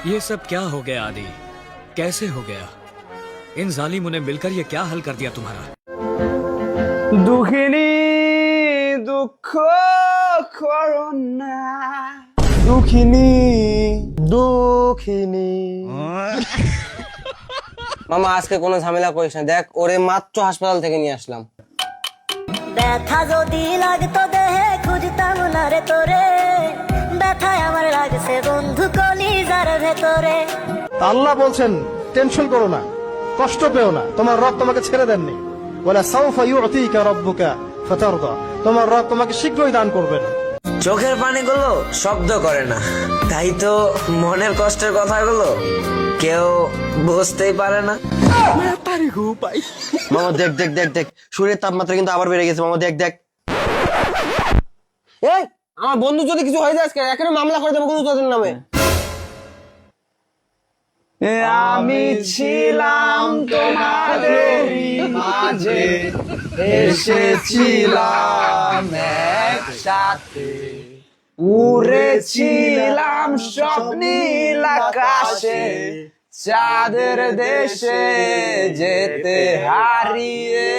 ये सब क्या हो गया आदि? कैसे हो गया? इन जालिमों ने मिलकर ये क्या हल कर दिया तुम्हारा? দুঃখিনী দুঃখ করোনা দুঃখিনী দুঃখিনী মামা আজকে কোনো ঝামেলা করিস না, দেখ ওরে মাত্র হাসপাতাল থেকে নিয়ে আসলাম। ব্যথা যদি লাগতো দেহে খুঁজতাম না রে তোরে, ব্যথায় আমার লাগছে বন্ধু কলিজার ভেতরে। আল্লাহ বলছেন টেনশন করো না, কষ্ট পেও না, তোমার রব তোমাকে ছেড়ে দেননি। ওয়ালা সাউফা ইউতিকা রাব্বুকা ফাতারদা, তোমার রব তোমাকে শীঘ্রই দান করবেন। চোখের পানিগুলো শব্দ করে না, তাই তো মনের কষ্টের কথাগুলো কেউ বুঝতেই পারে না। মামা দেখ দেখ দেখ দেখ, শরীরের তাপমাত্রা কিন্তু আবার বেড়ে গেছে। মামা দেখ দেখ, এই আমার বন্ধু যদি কিছু হয়ে যায় আজকে এখানে মামলা করে দেবো কিন্তু তোদের নামে। আমি ছিলাম তোমাদেরই মাঝে, এসেছিলাম একসাথে, উড়েছিলাম স্বপ্নীল আকাশে, চাঁদের দেশে যেতে হারিয়ে।